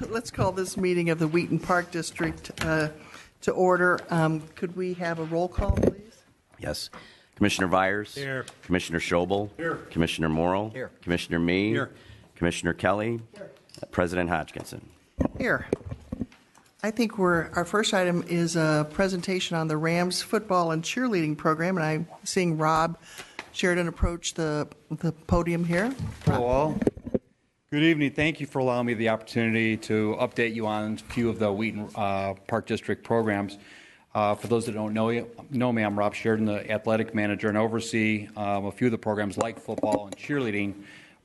Let's call this meeting of the Wheaton Park District to order. Could we have a roll call, please? Yes. Commissioner Vyers. Here. Commissioner Schobel. Here. Commissioner Morrill. Here. Commissioner Mee. Here. Commissioner Kelly. Here. President Hodgkinson. Here. I think our first item is a presentation on the Rams football and cheerleading program, and I'm seeing Rob Sheridan approach the podium here. Hello all. Good evening. Thank you for allowing me the opportunity to update you on a few of the Wheaton Park District programs. For those that don't know me, I'm Rob Sheridan, the athletic manager, and oversee a few of the programs like football and cheerleading.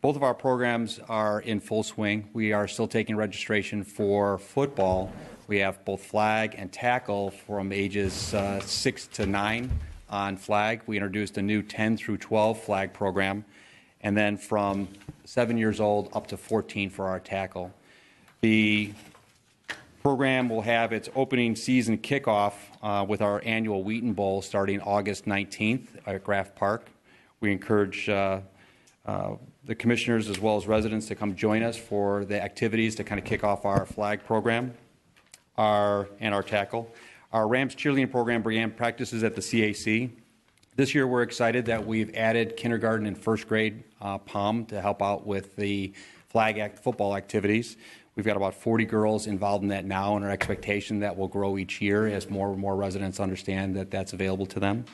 Both of our programs are in full swing. We are still taking registration for football. We have both flag and tackle from ages 6 to 9 on flag. We introduced a new 10 through 12 flag program, and then from 7 years old up to 14 for our tackle. The program will have its opening season kickoff with our annual Wheaton Bowl starting August 19th at Graff Park. We encourage the commissioners as well as residents to come join us for the activities to kind of kick off our flag program and our tackle. Our Rams cheerleading program began practices at the CAC. This year we're excited that we've added kindergarten and first grade POM to help out with the football activities. We've got about 40 girls involved in that now, and our expectation that will grow each year as more and more residents understand that that's available to them.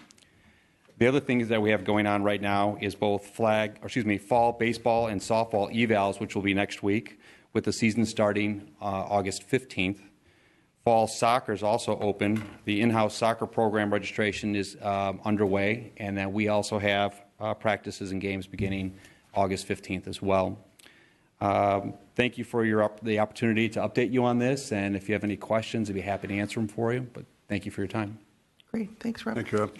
The other things that we have going on right now is both fall baseball and softball evals, which will be next week, with the season starting August 15th. Fall soccer is also open. The in-house soccer program registration is underway, and then we also have practices and games beginning August 15th as well. Thank you for the opportunity to update you on this, and if you have any questions, I'd be happy to answer them for you, but thank you for your time. Great. Thanks, Rob. Thank you, Rob.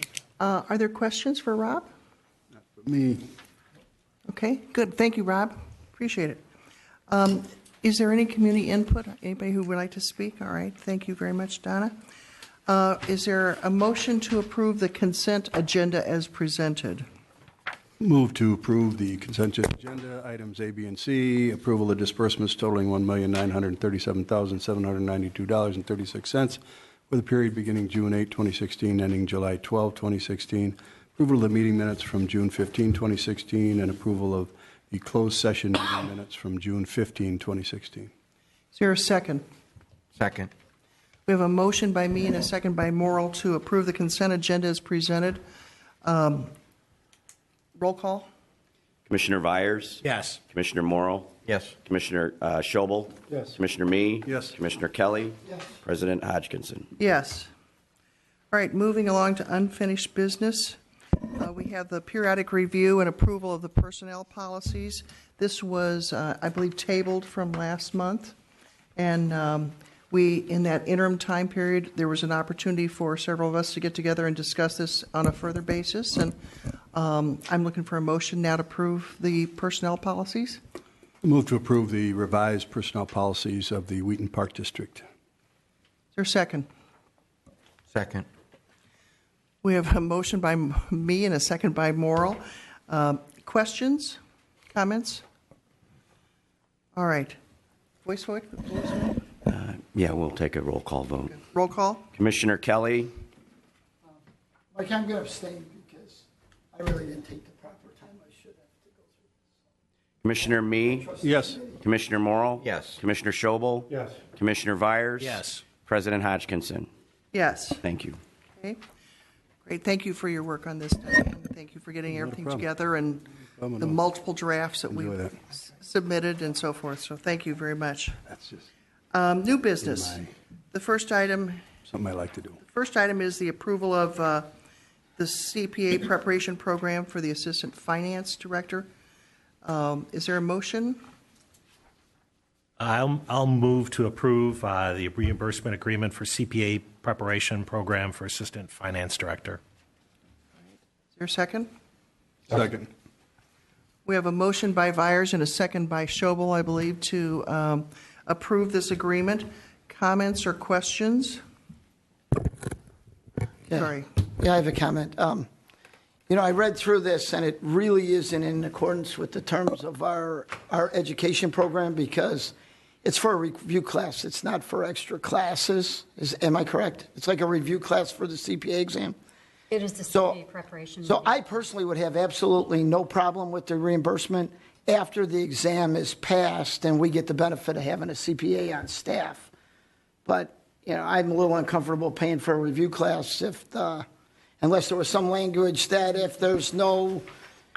Are there questions for Rob? Not for me. Okay, good. Thank you, Rob. Appreciate it. Is there any community input? Anybody who would like to speak? All right. Thank you very much, Donna. Is there a motion to approve the consent agenda as presented? Move to approve the consent agenda, items A, B, and C. Approval of disbursements totaling $1,937,792.36 for the period beginning June 8, 2016, ending July 12, 2016. Approval of the meeting minutes from June 15, 2016, and approval of the closed session meeting minutes from June 15, 2016. Is there a second? Second. We have a motion by me and a second by Morrill to approve the consent agenda as presented. Roll call. Commissioner Vyers. Yes. Commissioner Morrill. Yes. Commissioner Schobel. Yes. Commissioner Mee. Yes. Commissioner Kelly. Yes. President Hodgkinson. Yes. All right, moving along to unfinished business. We have the periodic review and approval of the personnel policies. This was, I believe, tabled from last month. And in that interim time period, there was an opportunity for several of us to get together and discuss this on a further basis. And I'm looking for a motion now to approve the personnel policies. Move to approve the revised personnel policies of the Wheaton Park District. Is there a second? Second. We have a motion by me and a second by Morrill. Questions? Comments? All right. Voice vote? Yeah, we'll take a roll call vote. Roll call. Commissioner Kelly. Mike, I'm going to abstain because I really didn't take the proper time I should have to go through this. Commissioner Mee. Yes. Commissioner Morrill. Yes. Commissioner Schobel. Yes. Commissioner Vyers. Yes. President Hodgkinson. Yes. Thank you. Okay. Great. Thank you for your work on this, Diane. Thank you for getting everything together and the multiple drafts that we've submitted and so forth. So thank you very much. That's just New business. The first item. something I like to do. First item is the approval of the CPA preparation program for the Assistant Finance Director. Is there a motion? I'll move to approve the reimbursement agreement for CPA preparation program for Assistant Finance Director. Is there a second? Second. We have a motion by Vyers and a second by Schobel, I believe, to approve this agreement. Comments or questions? Yeah. Sorry. Yeah, I have a comment. I read through this, and it really isn't in accordance with the terms of our education program because It's for a review class. It's not for extra classes. Am I correct? It's like a review class for the CPA exam? It is the So- CPA preparation. So I personally would have absolutely no problem with the reimbursement after the exam is passed and we get the benefit of having a CPA on staff. But, I'm a little uncomfortable paying for a review class unless there was some language that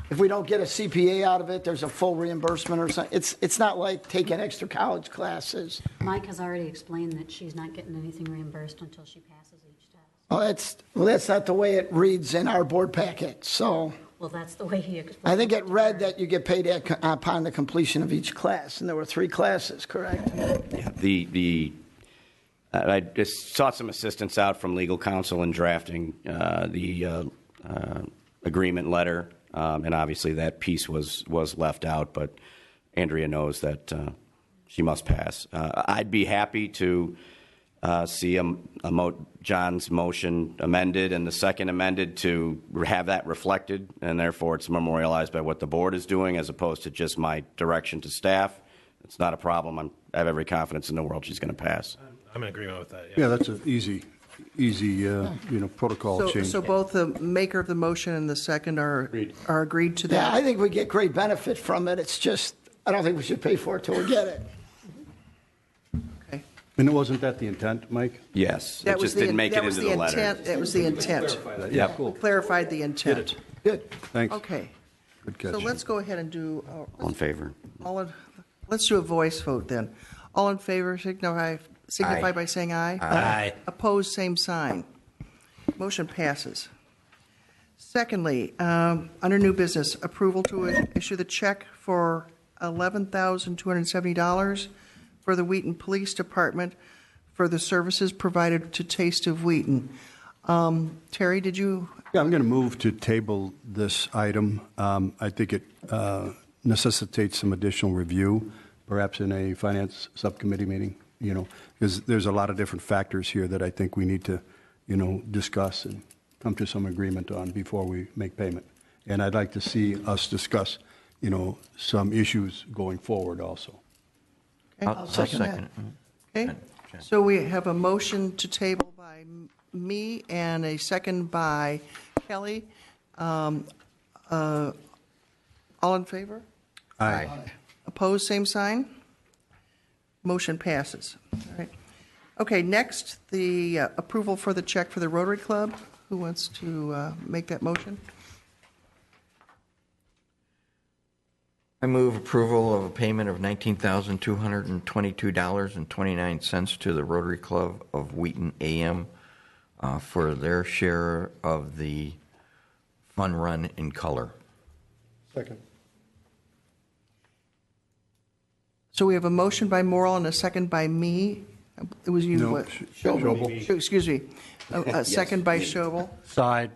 if we don't get a CPA out of it, there's a full reimbursement or something. It's not like taking extra college classes. Mike has already explained that she's not getting anything reimbursed until she passes each test. That's not the way it reads in our board packet, so. Well, that's the way he explained it. I think it to read her. that you get paid upon the completion of each class, and there were 3 classes, correct? I just sought some assistance out from legal counsel in drafting the agreement letter, and obviously that piece was left out, but Andrea knows that she must pass. I'd be happy to see John's motion amended and the second amended to have that reflected, and therefore it's memorialized by what the board is doing as opposed to just my direction to staff. It's not a problem. I have every confidence in the world she's going to pass. I'm in agreement with that. Yeah, that's an easy protocol change. So both the maker of the motion and the second are agreed to Yeah, that? I think we get great benefit from it. It's just, I don't think we should pay for it till we get it. Okay. And wasn't that the intent, Mike? Yes, That it was just didn't make that it was into the letter. intent. That was the intent. Yeah, cool. Clarified the intent. Good. Thanks. Okay. Good catch. So let's go ahead and do, All in favor? let's do a voice vote then. All in favor, signify Aye. by saying aye. Aye. Opposed, same sign. Motion passes. Secondly, under new business, approval to issue the check for $11,270 for the Wheaton Police Department for the services provided to Taste of Wheaton. Terry, did you? Yeah, I'm going to move to table this item. I think it necessitates some additional review, perhaps in a finance subcommittee meeting, because there's a lot of different factors here that I think we need to, discuss and come to some agreement on before we make payment. And I'd like to see us discuss, some issues going forward also. I'll second it. Okay. So we have a motion to table by me and a second by Kelly. All in favor? Aye. Opposed, same sign. Motion passes. All right. Okay, next, the approval for the check for the Rotary Club. Who wants to make that motion? I move approval of a payment of $19,222.29 to the Rotary Club of Wheaton AM for their share of the Fun Run in Color. Second. So we have a motion by Morrell and a second by me. It was you, No, what? Schobel. Excuse me. A second by Schobel. So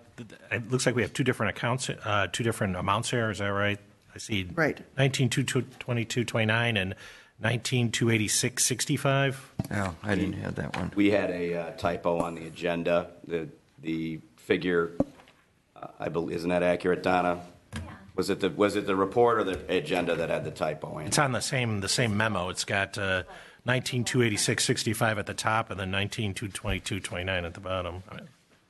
it looks like we have two different accounts, two different amounts here. Is that right? I see. Right. 19,222.29 and 19,286.65. Oh, I didn't have that one. We had a typo on the agenda. The figure, I believe, isn't that accurate, Donna? Yeah. Was it the report or the agenda that had the typo in? It's on the same memo. It's got 19,286.65 at the top and then 19,222.29 at the bottom.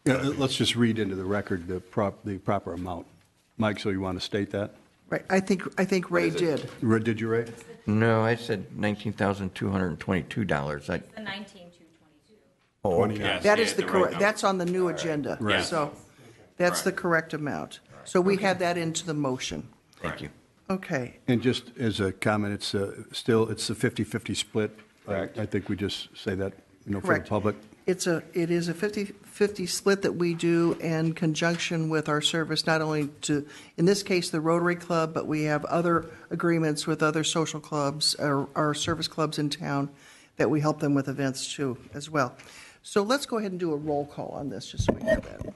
Yeah, let's just read into the record the proper amount. Mike, so you want to state that? Right. I think Ray did. Did you, Ray? No, I said $19,222. The 19,222. Oh, okay. That is the correct, that's on the new agenda. Right. So that's the correct amount. So we had that into the motion. Thank you. Okay. And just as a comment, it's still a 50-50 split. Correct. I think we just say that, for the Correct. public. It is a 50-50 split that we do in conjunction with our service, not only to, in this case, the Rotary Club, but we have other agreements with other social clubs, our service clubs in town, that we help them with events too, as well. So let's go ahead and do a roll call on this, just so we have that.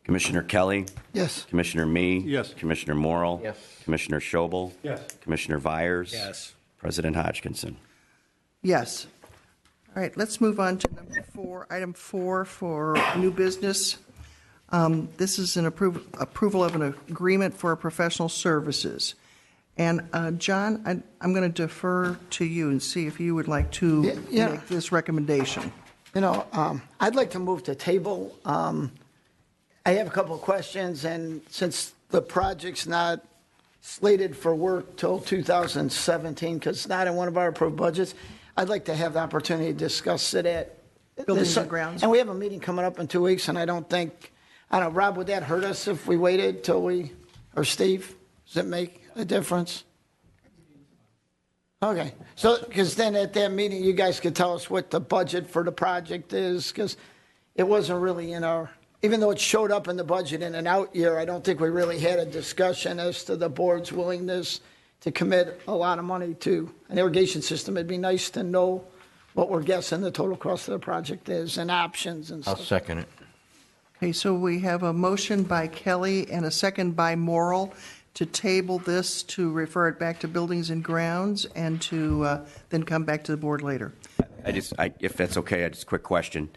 Commissioner Kelly? Yes. Commissioner Me? Yes. Commissioner Morrell? Yes. Commissioner Schobel? Yes. Commissioner Vyers? Yes. President Hodgkinson? Yes. All right, let's move on to number 4, item 4 for new business. This is an approval of an agreement for professional services. And John, I'm going to defer to you and see if you would like to Yeah. make this recommendation. I'd like to move to table. I have a couple of questions, and since the project's not slated for work till 2017, because it's not in one of our approved budgets, I'd like to have the opportunity to discuss it at Buildings and Grounds. And we have a meeting coming up in 2 weeks, and I don't know, Rob, would that hurt us if we waited till or Steve, does it make a difference? Okay, so, because then at that meeting, you guys could tell us what the budget for the project is, because it wasn't really even though it showed up in the budget in an out year, I don't think we really had a discussion as to the board's willingness to commit a lot of money to an irrigation system. It'd be nice to know what we're guessing the total cost of the project is and options and I'll stuff. second it. Okay, so we have a motion by Kelly and a second by Morrill to table this, to refer it back to Buildings and Grounds, and to then come back to the board later. If that's okay, just a quick question.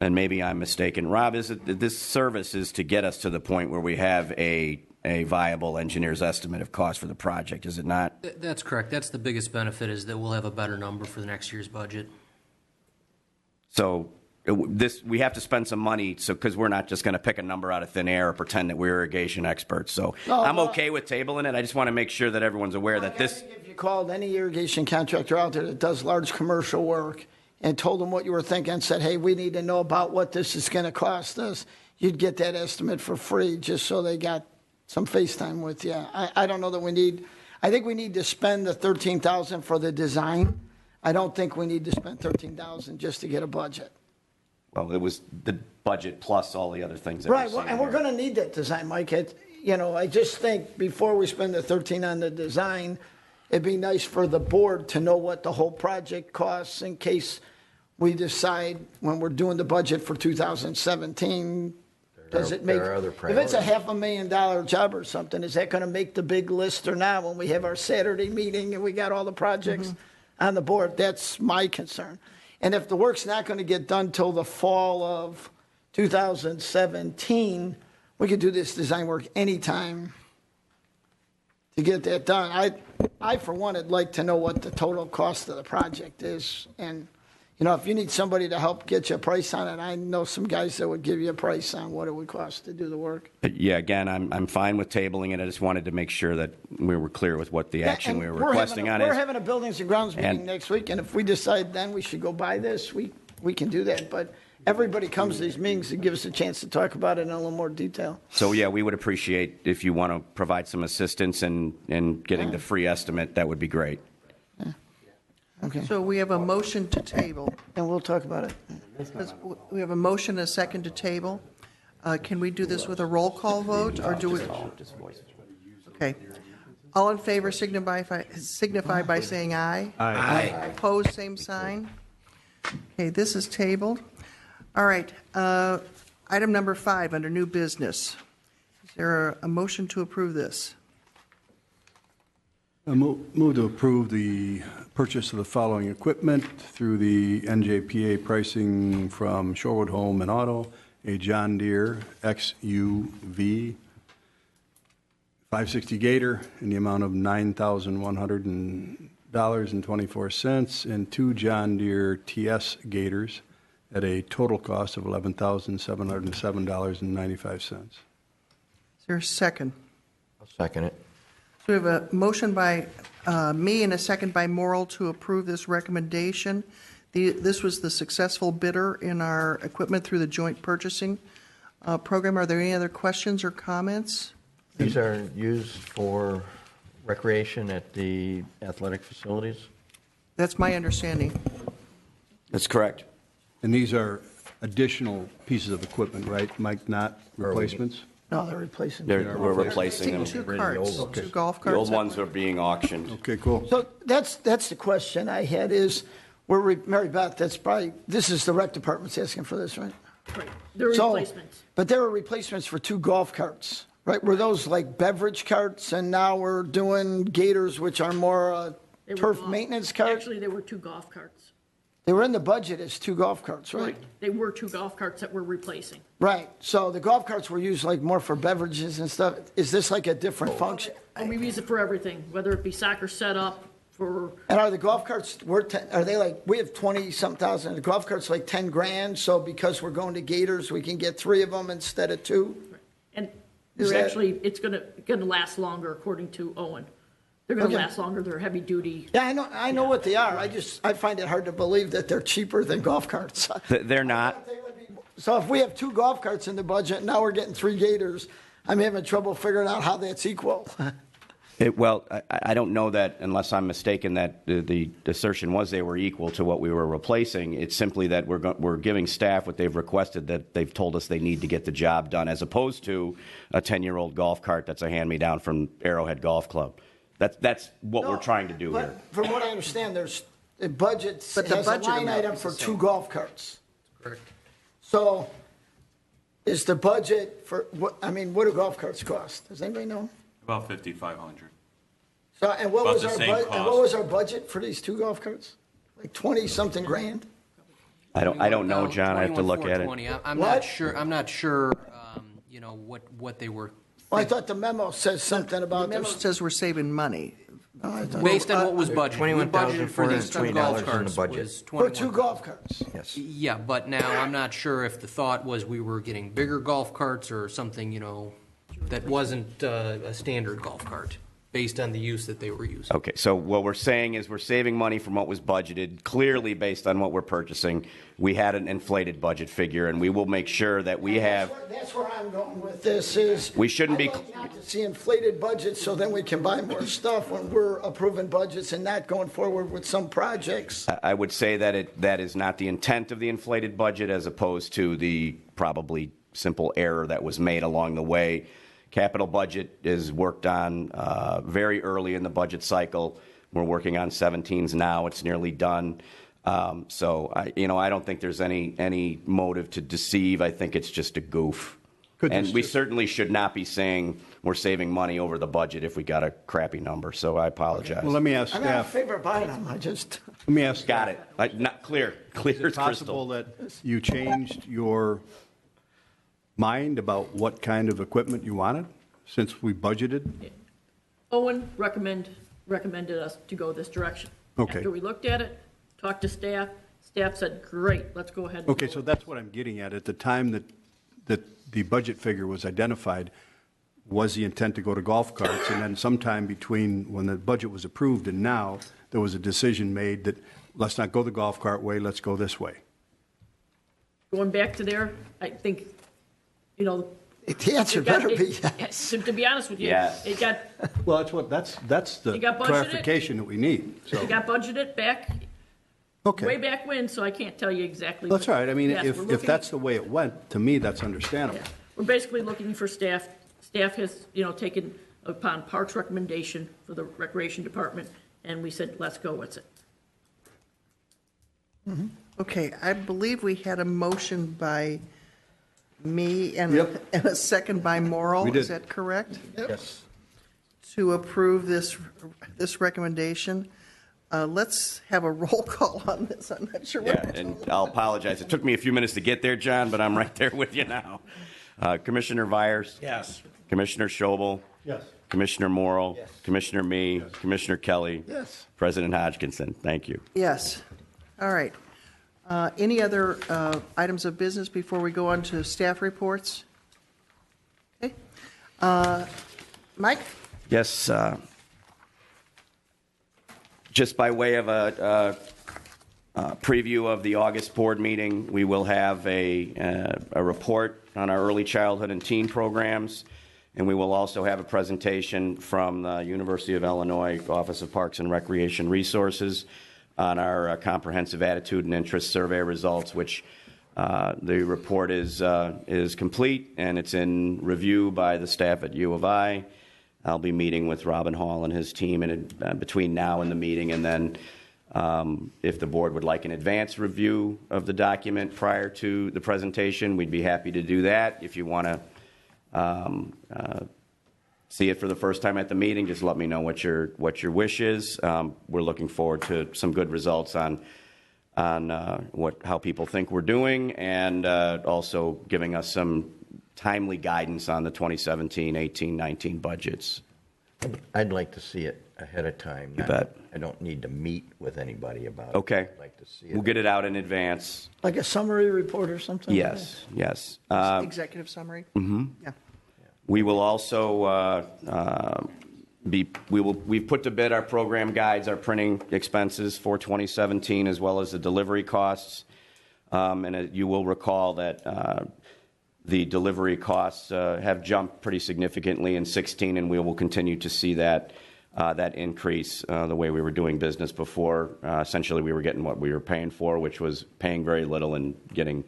And maybe I'm mistaken. Rob, is it that this service is to get us to the point where we have a viable engineer's estimate of cost for the project, is it not? That's correct. That's the biggest benefit, is that we'll have a better number for the next year's budget. So we have to spend some money, because we're not just going to pick a number out of thin air or pretend that we're irrigation experts. So I'm okay with tabling it. I just want to make sure that everyone's aware that this. If you called any irrigation contractor out there that does large commercial work and told them what you were thinking and said, hey, we need to know about what this is going to cost us, you'd get that estimate for free just so they got some FaceTime with you. I don't know that I think we need to spend the $13,000 for the design. I don't think we need to spend $13,000 just to get a budget. Well, it was the budget plus all the other things that Right, we're seeing and we're here. going to need that design, Mike. I just think before we spend the 13 on the design, it'd be nice for the board to know what the whole project costs in case we decide when we're doing the budget for 2017, does it make, there are other if it's a priorities. $500,000 job or something, is that going to make the big list or not when we have our Saturday meeting and we got all the projects on the board? That's my concern. And if the work's not going to get done till the fall of 2017, we could do this design work anytime to get that done. I for one, would like to know what the total cost of the project is. And, if you need somebody to help get you a price on it, I know some guys that would give you a price on what it would cost to do the work. Yeah, again, I'm fine with tabling it. I just wanted to make sure that we were clear with what the action we were requesting on We're is. having a Buildings and Grounds meeting And- next week, and if we decide then we should go buy this, we can do that. But everybody comes to these meetings to give us a chance to talk about it in a little more detail. So, yeah, we would appreciate if you want to provide some assistance in getting the free estimate. That would be great. Okay, So we have a motion to table. and we'll talk about it. We have a motion and a second to table. Can we do this with a roll call vote, or do we? Okay. All in favor signify by saying aye. Aye. Opposed, same sign. Okay, this is tabled. All right. Item number 5, under new business. Is there a motion to approve this? I move to approve the purchase of the following equipment through the NJPA pricing from Shorewood Home and Auto, a John Deere XUV 560 Gator in the amount of $9,100.24, and 2 John Deere TS Gators at a total cost of $11,707.95. Is there a second? I'll second it. So we have a motion by me and a second by Morrill to approve this recommendation. This was the successful bidder in our equipment through the joint purchasing program. Are there any other questions or comments? These are used for recreation at the athletic facilities? That's my understanding. That's correct. And these are additional pieces of equipment, right, Mike, not replacements? No, they're replacing. We're replacing them. Two carts, two golf The old carts. ones are being auctioned. Okay, cool. So that's the question I had is, Mary Beth, this is the rec department's asking for this, right? They're So- replacements. But there were replacements for 2 golf carts, right? Were those like beverage carts, and now we're doing Gators, which are more They were turf golf- maintenance carts? Actually, there were 2 golf carts. They were in the budget as 2 golf carts, right? They were 2 golf carts that we're replacing. Right. So the golf carts were used like more for beverages and stuff. Is this like a different function? And we use it for everything, whether it be soccer setup, for, And are the golf carts, are they like, we have 20-something thousand, the golf carts like 10 grand, so because we're going to Gators, we can get 3 of them instead of 2? and Is they're that- actually, it's gonna last longer according to Owen. They're gonna Okay. last longer, they're heavy duty. Yeah, I know what they are. I find it hard to believe that they're cheaper than golf carts. They're not. So if we have 2 golf carts in the budget, and now we're getting 3 Gators, I'm having trouble figuring out how that's equal. Well, I don't know that, unless I'm mistaken, that the assertion was they were equal to what we were replacing. It's simply that we're giving staff what they've requested, that they've told us they need to get the job done, as opposed to a 10-year-old golf cart that's a hand-me-down from Arrowhead Golf Club. That's what we're trying to do here. But from what I understand, there's, the budget But the has a budget line amount item is for the 2 same. golf carts. Correct. So is the budget for, what do golf carts cost? Does anybody know? About 5,500. So, and what About was the our same budget, and what cost. was our budget for these 2 golf carts? Like 20-something grand? I don't know, John. I have to look at it. 21,420. I'm What? not sure, what they were, Well, I thought the memo says something The about memo this. says we're saving money. based on what was budgeted. We budgeted for these 2 $21,420 golf in the carts budget. was For 2 21. golf carts. Yes. Yeah, but now I'm not sure if the thought was we were getting bigger golf carts or something, that wasn't a standard golf cart, based on the use that they were using. Okay, so what we're saying is we're saving money from what was budgeted, clearly based on what we're purchasing. We had an inflated budget figure, and we will make sure that we have. That's where I'm going with this is. We shouldn't be- I'd like not to see inflated budgets so then we can buy more stuff when we're approving budgets and not going forward with some projects. I would say that that is not the intent of the inflated budget, as opposed to the probably simple error that was made along the way. Capital budget is worked on very early in the budget cycle. We're working on 17s now. It's nearly done. So I don't think there's any motive to deceive. I think it's just a goof. And we certainly should not be saying we're saving money over the budget if we got a crappy number. So I apologize. Well, let me ask I'm not in staff, favor of buying them, let me ask. Got it. Not clear. Clear Is it as possible crystal. that you changed your mind about what kind of equipment you wanted since we budgeted? Owen recommended us to go this direction. Okay. After we looked at it, talked to staff said, great, let's go ahead. And Okay, go so with that's what I'm getting at. At the time that the budget figure was identified, was the intent to go to golf carts? And then sometime between when the budget was approved and now, there was a decision made that let's not go the golf cart way, let's go this way. Going back to there, I think, The answer it got- better be it- yes. to be honest with you, Yes. it got Well, that's the You got budgeted? clarification that we need. So, It got budgeted back, way okay. back when, so I can't tell you exactly. That's all right. I mean, Yes, if we're if looking- that's the way it went, to me, that's understandable. yeah. We're basically looking for staff. Staff has, taken upon Parks' recommendation for the Recreation Department, and we said, let's go with it. Okay, I believe we had a motion by me and Yep. and a second by Morrell. We did. Is that correct? Yes. To approve this recommendation. Let's have a roll call on this. I'm not sure what. Yeah, and I'll apologize. It took me a few minutes to get there, John, but I'm right there with you now. Commissioner Vyers? Yes. Commissioner Schobel? Yes. Commissioner Morrell? Commissioner Me? Commissioner Kelly? Yes. President Hodgkinson? Thank you. Yes. All right. Any other items of business before we go on to staff reports? Okay. Mike? Yes, just by way of a preview of the August board meeting, we will have a report on our early childhood and teen programs, and we will also have a presentation from the University of Illinois Office of Parks and Recreation Resources on our comprehensive attitude and interest survey results, which the report is complete and it's in review by the staff at U of I. I'll be meeting with Robin Hall and his team between now and the meeting, and then if the board would like an advance review of the document prior to the presentation, we'd be happy to do that. If you want to see it for the first time at the meeting, just let me know what your wish is. We're looking forward to some good results on how people think we're doing, and also giving us some timely guidance on the 2017, 18, 19 budgets. I'd like to see it ahead of time. You bet. I don't need to meet with anybody about it. Okay. I'd like to see it. We'll get it out in advance. Like a summary report or something? Yes, yes. Executive summary? Yeah. We will also we've put to bed our program guides, our printing expenses for 2017, as well as the delivery costs. And you will recall that the delivery costs have jumped pretty significantly in 16, and we will continue to see that increase the way we were doing business before. Essentially, we were getting what we were paying for, which was paying very little and getting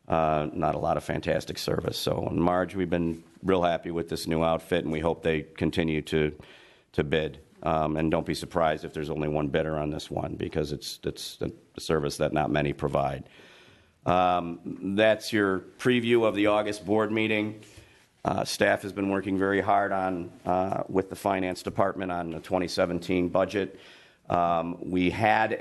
not a lot of fantastic service. So, in Marge, we've been real happy with this new outfit, and we hope they continue to bid. And don't be surprised if there's only one bidder on this one, because it's a service that not many provide. That's your preview of the August board meeting. Staff has been working very hard with the finance department on the 2017 budget. We had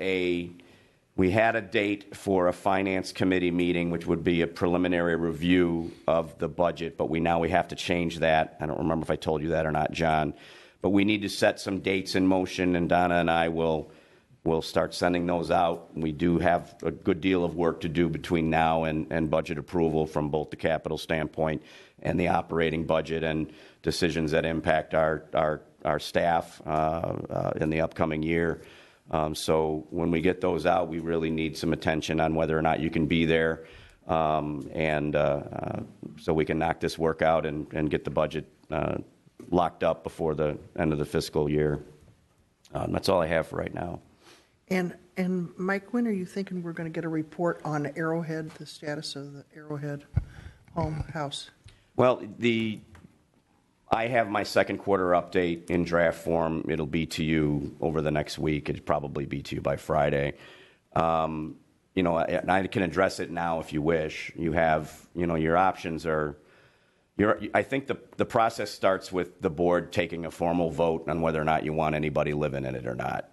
a date for a finance committee meeting, which would be a preliminary review of the budget, but we have to change that. I don't remember if I told you that or not, John. But we need to set some dates in motion, and Donna and I will start sending those out. We do have a good deal of work to do between now and budget approval from both the capital standpoint and the operating budget, and decisions that impact our staff in the upcoming year. So when we get those out, we really need some attention on whether or not you can be there, and so we can knock this work out and get the budget locked up before the end of the fiscal year. That's all I have for right now. And Mike, when are you thinking we're going to get a report on Arrowhead, the status of the Arrowhead house? Well, I have my second quarter update in draft form. It'll be to you over the next week. It'll probably be to you by Friday. And I can address it now if you wish. You have, your options are. I think the process starts with the board taking a formal vote on whether or not you want anybody living in it or not.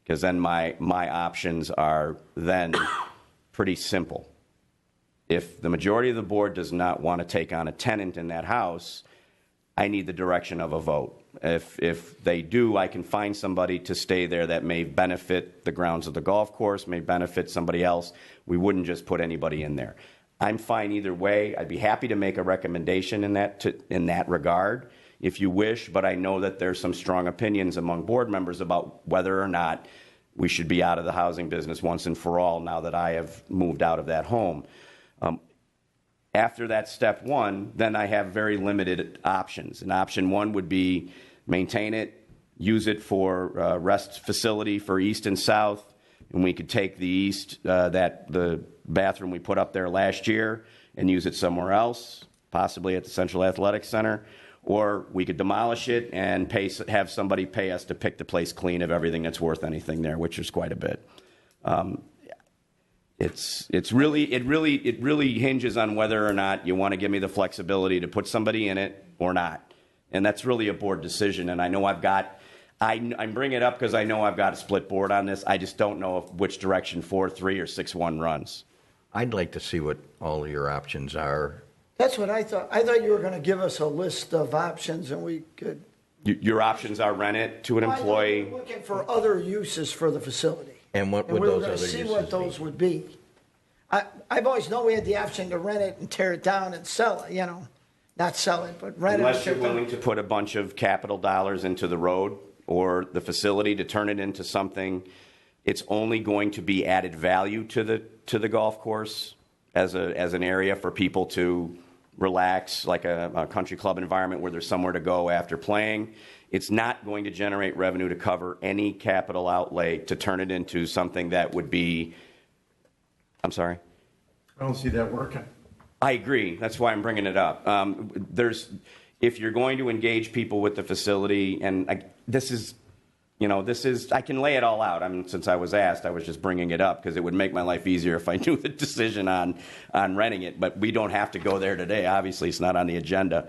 Because then my options are then pretty simple. If the majority of the board does not want to take on a tenant in that house, I need the direction of a vote. If they do, I can find somebody to stay there that may benefit the grounds of the golf course, may benefit somebody else. We wouldn't just put anybody in there. I'm fine either way. I'd be happy to make a recommendation in that regard if you wish, but I know that there's some strong opinions among board members about whether or not we should be out of the housing business once and for all now that I have moved out of that home. After that step one, then I have very limited options. And option one would be maintain it, use it for rest facility for east and south, and we could take the east, the bathroom we put up there last year, and use it somewhere else, possibly at the Central Athletic Center. Or we could demolish it and have somebody pay us to pick the place clean of everything that's worth anything there, which is quite a bit. It really hinges on whether or not you want to give me the flexibility to put somebody in it or not, and that's really a board decision. And I know I'm bringing it up because I know I've got a split board on this. I just don't know which direction 4-3 or 6-1 runs. I'd like to see what all your options are. That's what I thought. I thought you were going to give us a list of options, and we could. Your options are rent it to an employee. We're looking for other uses for the facility. And what would we were those going other to see uses what those would be. I've always known we had the option to rent it and tear it down and sell it, not sell it, but rent it. Unless you're willing to put a bunch of capital dollars into the road or the facility to turn it into something, it's only going to be added value to the golf course as an area for people to relax, like a country club environment where there's somewhere to go after playing. It's not going to generate revenue to cover any capital outlay to turn it into something that would be. I'm sorry? I don't see that working. I agree. That's why I'm bringing it up. If you're going to engage people with the facility, and I can lay it all out. Since I was asked, I was just bringing it up because it would make my life easier if I knew the decision on renting it. But we don't have to go there today. Obviously, it's not on the agenda.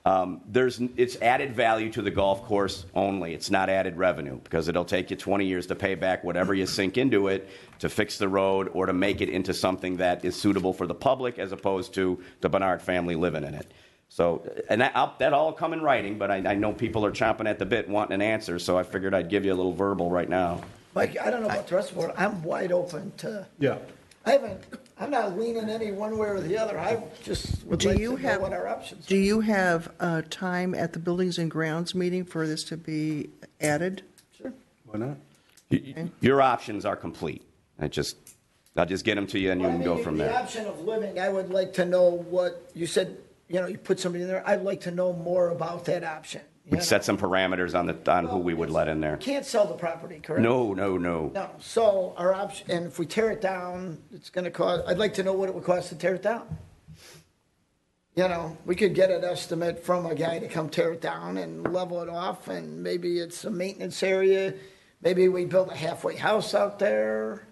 It's added value to the golf course only. It's not added revenue because it'll take you 20 years to pay back whatever you sink into it to fix the road or to make it into something that is suitable for the public as opposed to the Bernard family living in it. So, and that'll all come in writing, but I know people are chomping at the bit wanting an answer, so I figured I'd give you a little verbal right now. Mike, I don't know about the rest of the board. I'm wide open to, Yeah. I'm not leaning any one way or the other. I just would Do like you to know have- what our options are. Do you have time at the Buildings and Grounds meeting for this to be added? Sure. Why not? Your options are complete. I'll just get them to you and you Well, can go from The there. option of living, I would like to know what, you said, you put somebody in there. I'd like to know more about that option. We set some parameters on who we would let in there. Can't sell the property, correct? No. No, so our option, and if we tear it down, it's gonna cost, I'd like to know what it would cost to tear it down. We could get an estimate from a guy to come tear it down and level it off, and maybe it's a maintenance area, maybe we build a halfway house out there.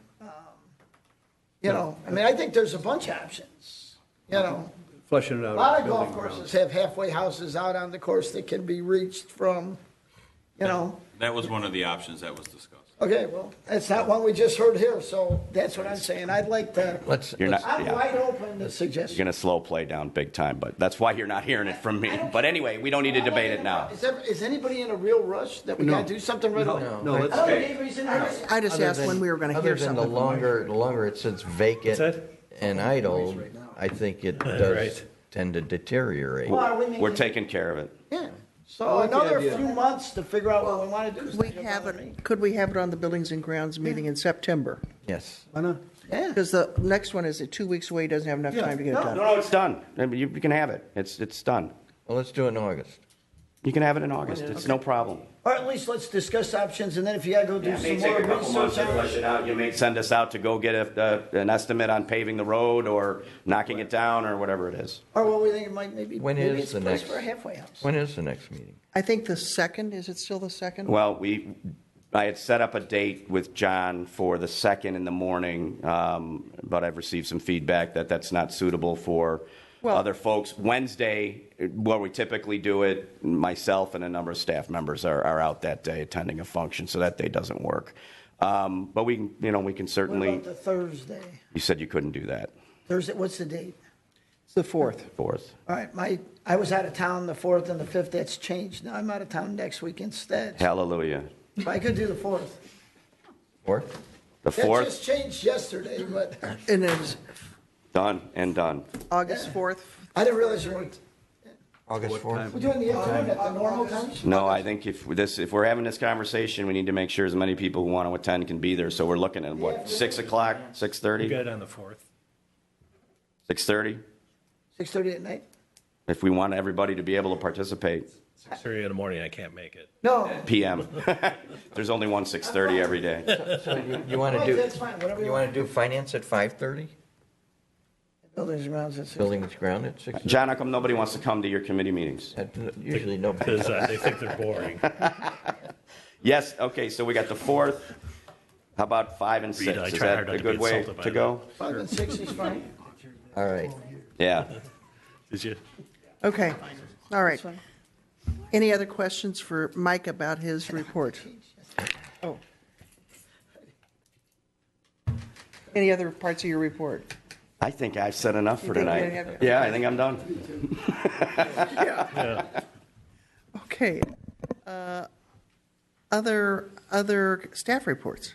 I think there's a bunch of options, Fleshing it out. A lot of building golf grounds. courses have halfway houses out on the course that can be reached from, That was one of the options that was discussed. Okay, well, that's not one we just heard here, so that's what I'm saying. I'd like to, You're not. I'm Yeah. wide open to You're suggestions. going to slow play down big time, but that's why you're not hearing it from me. But anyway, we don't need to debate it now. Is anybody in a real rush that we gotta do something right away? No, let's, I don't think anybody's in a rush. I just Other asked when than- we were going to hear Other than something. the longer it sits vacant What's that? and idle, I think it does Right. tend to deteriorate. Well, are we We're making- taking care of it. Yeah, so another few months to figure out what we wanna do. We have it, could we have it on the Buildings and Grounds meeting in September? Yes. why not? Yeah, Because the next one is 2 weeks away, he doesn't have enough time to get it done. No, it's done. I mean, you can have it. It's done. Well, let's do it in August. You can have it in August. It's no problem. or at least let's discuss options, and then if you gotta go do It may some take more a couple months research to on flesh it. it out. You may send us out to go get an estimate on paving the road or knocking it down or whatever it is. Or what we think it might, maybe When maybe is it's the a place next- for a halfway house. When is the next meeting? I think the 2nd, is it still the 2nd? Well, I had set up a date with John for the 2nd in the morning, but I've received some feedback that that's not suitable for other folks. Wednesday, where we typically do it, myself and a number of staff members are out that day attending a function, so that day doesn't work. But we can What certainly. about the Thursday? You said you couldn't do that. Thursday, what's the date? It's the 4th. 4th. All right, I was out of town the 4th and the 5th, that's changed. Now I'm out of town next week instead. Hallelujah. I could do the 4th. Or? The That 4th, just changed yesterday, but And it's done and done. August 4th. I didn't realize you were, August 4th? we're doing the afternoon at the normal time? No, I think if we're having this conversation, we need to make sure as many people who want to attend can be there. So we're looking at what, 6 o'clock, We 6:30, got it on the 4th. 6:30, 6:30 at night? if we want everybody to be able to participate. 6:30 in the morning, I can't make it. No. PM. There's only one 6:30 every day. So you want to Right, do, that's fine, whatever you you want to do finance at 5:30? Buildings and grounds at 6. Buildings ground at 6? John, how come nobody wants to come to your committee meetings? Usually nobody. Because they think they're boring. Yes. Okay. So we got the 4th. How about 5 and 6? Rita, I Is try that hard not a to good be way insulted by to go? 5 and 6 is fine. All right. Yeah. Did you? Okay, all right. Any other questions for Mike about his report? Oh. Any other parts of your report? I think I've said enough for You think tonight. you have- Yeah, I think I'm done. Okay. Other staff reports?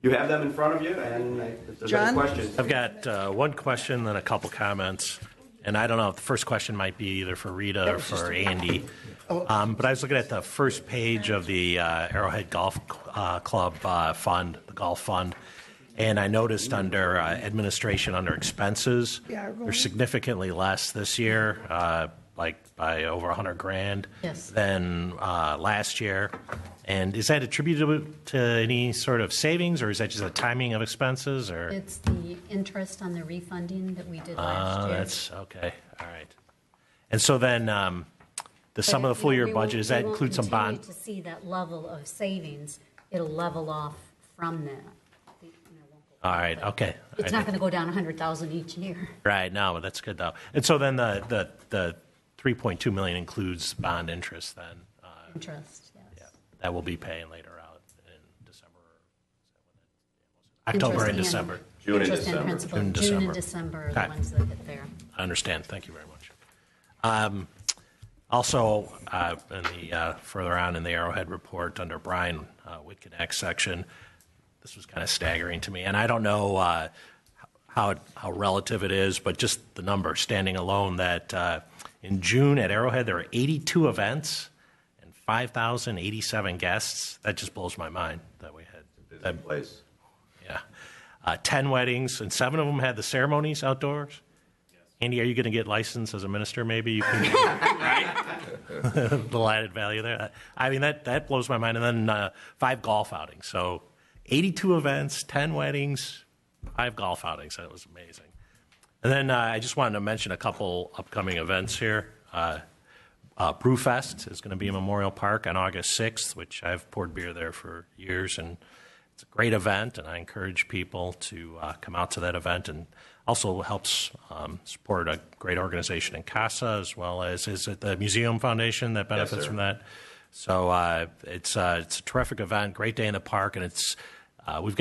You have them in front of you, and if there's John? any questions. I've got one question and a couple comments. And I don't know if the first question might be either for Rita or for Andy. But I was looking at the first page of the Arrowhead Golf Club fund, the golf fund. And I noticed under administration, under expenses, they're significantly less this year, like by over $100,000 Yes. than last year. And is that attributable to any sort of savings, or is that just a timing of expenses, or? It's the interest on the refunding that we did last year. That's okay. All right. And so then the sum of the full year budget, does that include some bond? We won't continue to see that level of savings. It'll level off from that. All right. Okay. It's not going to go down 100,000 each year. Right. No, but that's good though. And so then the $3.2 million includes bond interest then. Interest, yes. Yeah, that we'll be paying later out in December. October and December. June and Interest December. principal. June and June and December. December are Okay. the ones that get there. I understand. Thank you very much. Also, in the further on in the Arrowhead report under Brian Whitconnect's section, this was kind of staggering to me, and I don't know how relative it is, but just the number standing alone that in June at Arrowhead there were 82 events and 5,087 guests. That just blows my mind that we had that place. Yeah, 10 weddings, and 7 of them had the ceremonies outdoors. Andy, are you going to get licensed as a minister? Maybe you can. The added value there. I mean, that blows my mind. And then 5 golf outings. So 82 events, 10 weddings, 5 golf outings. That was amazing. And then I just wanted to mention a couple upcoming events here. Brewfest is going to be in Memorial Park on August 6th, which I've poured beer there for years, and it's a great event, and I encourage people to come out to that event, and also helps support a great organization in CASA, as well as is it the Museum Foundation that benefits from that. So it's a terrific event, great day in the park, and it's we've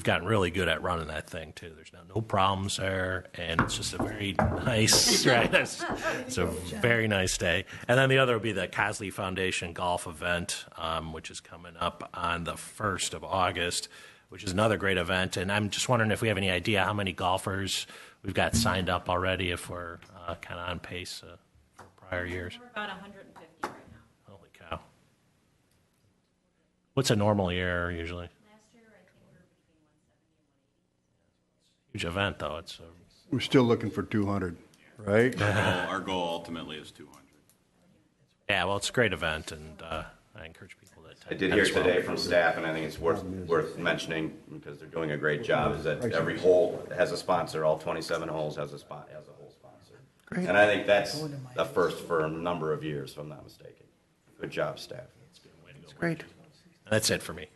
gotten really good at running that thing too. There's no problems there, and it's just a very nice, right? It's a very nice day. And then the other will be the Cosley Foundation Golf Event, which is coming up on the 1st of August, which is another great event. And I'm just wondering if we have any idea how many golfers we've got signed up already, if we're kind of on pace for prior years. We're about 150 right now. Holy cow. What's a normal year usually? Last year, I think we were between 170 and 180. Huge event, though. It's We're still looking for 200, right? Our goal ultimately is 200. yeah, well, it's a great event, and I encourage people to attend. I did hear today from staff, and I think it's worth mentioning because they're doing a great job, is that every hole has a sponsor. All 27 holes has a hole sponsor. Great. And I think that's a first for a number of years, if I'm not mistaken. Good job, staff. That's great. That's it for me.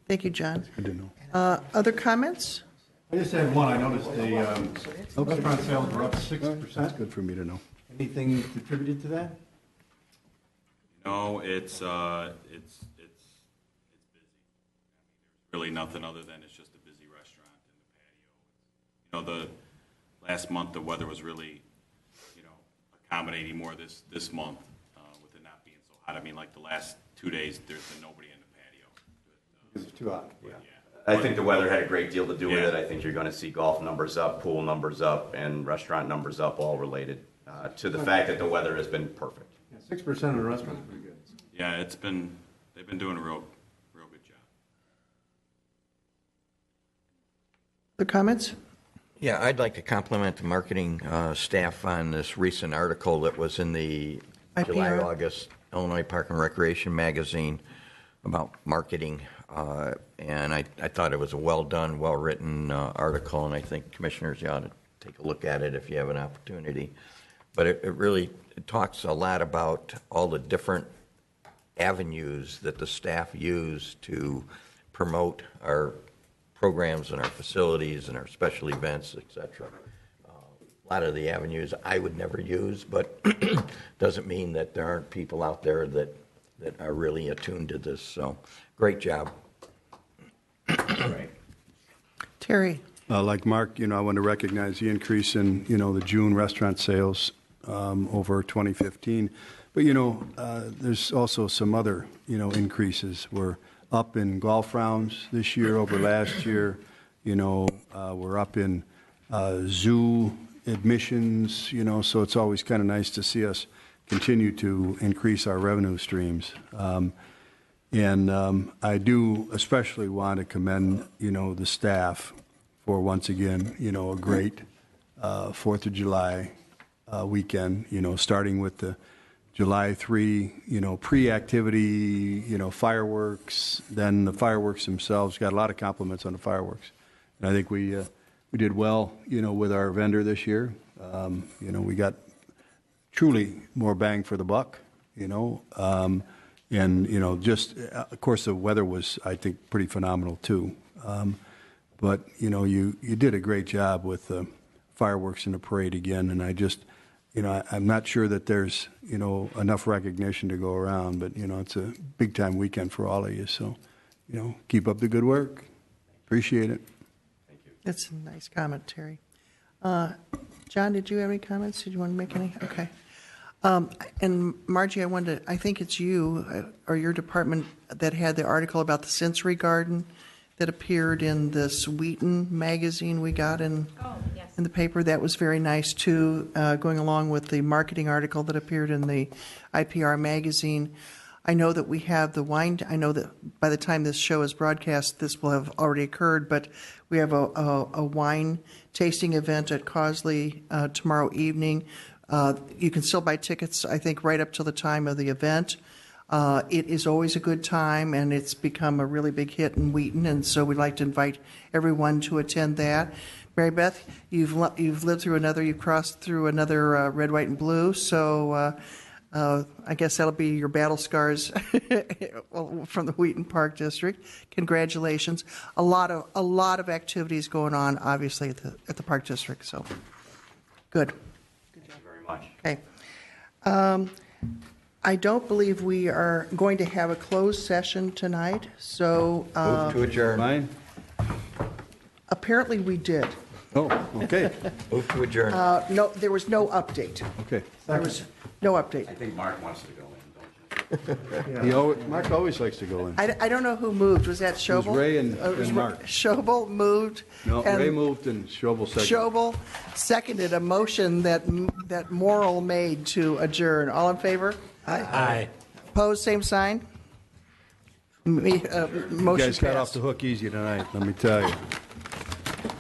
Thank you, John. I didn't know. Other comments? I just had one. I noticed the restaurant sales were up 6%. That's good for me to know. Anything contributed to that? No, it's busy. There's really nothing other than it's just a busy restaurant and the patio. The last month the weather was really, accommodating more this month with it not being so hot. I mean, like the last 2 days, there's been nobody in the patio. Because it's too hot. Yeah. I think the weather had a great deal to do with it. I think you're going to see golf numbers up, pool numbers up, and restaurant numbers up, all related to the fact that the weather has been perfect. 6% of the restaurant's pretty good. Yeah, they've been doing a real good job. Other comments? Yeah, I'd like to compliment the marketing staff on this recent article that was in the IPR. July-August Illinois Park and Recreation magazine about marketing. And I thought it was a well-done, well-written article, and I think commissioners, you ought to take a look at it if you have an opportunity. But it really talks a lot about all the different avenues that the staff use to promote our programs and our facilities and our special events, et cetera. A lot of the avenues I would never use, but doesn't mean that there aren't people out there that are really attuned to this. So great job. Terry? Like Mark, I want to recognize the increase in, the June restaurant sales over 2015. But, there's also some other, increases. We're up in golf rounds this year over last year. We're up in zoo admissions, so it's always kind of nice to see us continue to increase our revenue streams. And I do especially want to commend, the staff for, once again, a great 4th of July weekend, starting with the July 3, pre-activity, fireworks, then the fireworks themselves. Got a lot of compliments on the fireworks. And I think we did well, with our vendor this year. We got truly more bang for the buck, and, just, of course, the weather was, I think, pretty phenomenal, too. But, you did a great job with the fireworks and the parade again, and I just, I'm not sure that there's, enough recognition to go around, but, it's a big-time weekend for all of you. So, keep up the good work. Appreciate it. That's a nice comment, Terry. John, did you have any comments? Did you want to make any? Okay. And Margie, I think it's you or your department that had the article about the sensory garden that appeared in this Wheaton magazine we got in the paper. That was very nice, too, going along with the marketing article that appeared in the IPR magazine. I know that we have the wine. I know that by the time this show is broadcast, this will have already occurred, but we have a wine tasting event at Causley tomorrow evening. You can still buy tickets, I think, right up to the time of the event. It is always a good time, and it's become a really big hit in Wheaton, and so we'd like to invite everyone to attend that. Mary Beth, you've lived through another, you've crossed through another red, white, and blue, so I guess that'll be your battle scars from the Wheaton Park District. Congratulations. A lot of activities going on, obviously, at the Park District, so good. Thank you very much. Okay. I don't believe we are going to have a closed session tonight, so Move to adjourn. Fine? apparently we did. Oh, okay. Move to adjourn. No, there was no update. Okay. There was no update. I think Mark wants to go in, don't you? Mark always likes to go in. I don't know who moved. Was that Schobel? was Ray and It was Mark. Schobel moved. No, and Ray moved and Schobel seconded. Schobel seconded a motion that Morrill made to adjourn. All in favor? Aye. Opposed, same sign? You Motion guys got off passed. the hook easy tonight, let me tell you.